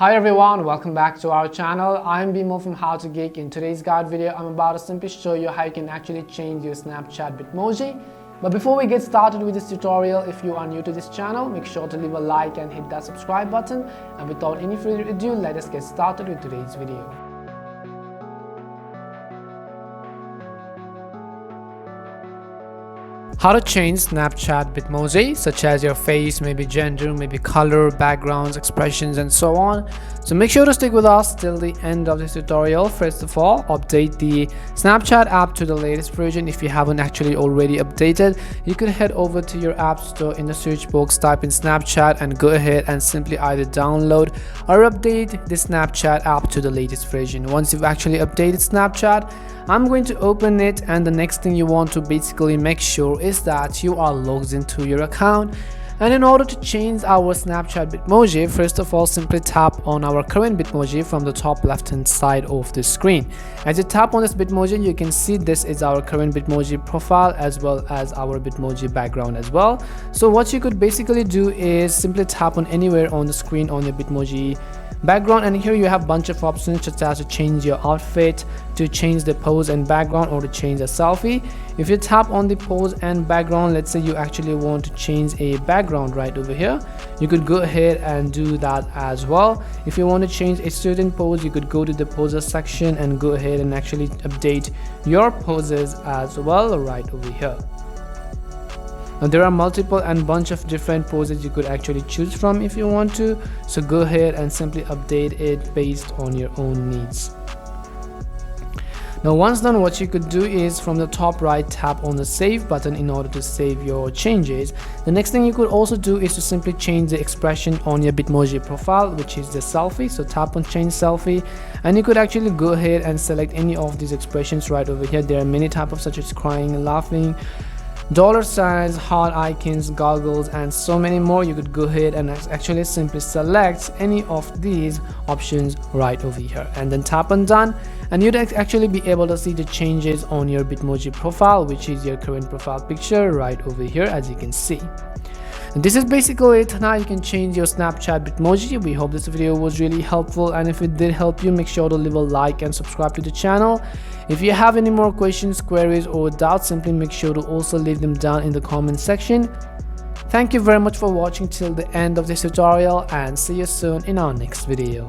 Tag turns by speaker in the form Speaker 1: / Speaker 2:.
Speaker 1: Hi everyone, welcome back to our channel. I'm Bimo from How to Geek. In today's guide video, I'm about to simply show you how you can actually change your Snapchat Bitmoji. But before we get started with this tutorial, if you are new to this channel, make sure to leave a like and hit that subscribe button. And without any further ado, let us get started with today's video. How to change Snapchat Bitmoji, such as your face, maybe gender, maybe color, backgrounds, expressions, and so on. So make sure to stick with us till the end of this tutorial. First of all, update the Snapchat app to the latest version. If you haven't actually already updated, you could head over to your app store. In the search box, type in Snapchat and go ahead and simply either download or update the Snapchat app to the latest version. Once you've actually updated Snapchat, I'm going to open it, and the next thing you want to basically make sure is that you are logged into your account. And in order to change our Snapchat Bitmoji, first of all, simply tap on our current Bitmoji from the top left hand side of the screen. As you tap on this Bitmoji, you can see this is our current Bitmoji profile as well as our Bitmoji background as well. So what you could basically do is simply tap on anywhere on the screen on your Bitmoji background, and here you have a bunch of options such as to change your outfit, to change the pose and background, or to change a selfie. If you tap on the pose and background, let's say you actually want to change a background right over here, you could go ahead and do that as well. If you want to change a certain pose, you could go to the poses section and go ahead and actually update your poses as well right over here. Now there are multiple and bunch of different poses you could actually choose from if you want to, so go ahead and simply update it based on your own needs. Now once done, what you could do is from the top right, tap on the save button in order to save your changes. The next thing you could also do is to simply change the expression on your Bitmoji profile, which is the selfie. So tap on change selfie, and you could actually go ahead and select any of these expressions right over here. There are many types of such as crying, laughing, dollar signs, heart icons, goggles, and so many more. You could go ahead and actually simply select any of these options right over here and then tap on done, and you'd actually be able to see the changes on your Bitmoji profile, which is your current profile picture right over here, as you can see. And this is basically it. Now you can change your Snapchat Bitmoji. We hope this video was really helpful, and if it did help you, make sure to leave a like and subscribe to the channel. If you have any more questions, queries, or doubts, simply make sure to also leave them down in the comment section. Thank you very much for watching till the end of this tutorial, and see you soon in our next video.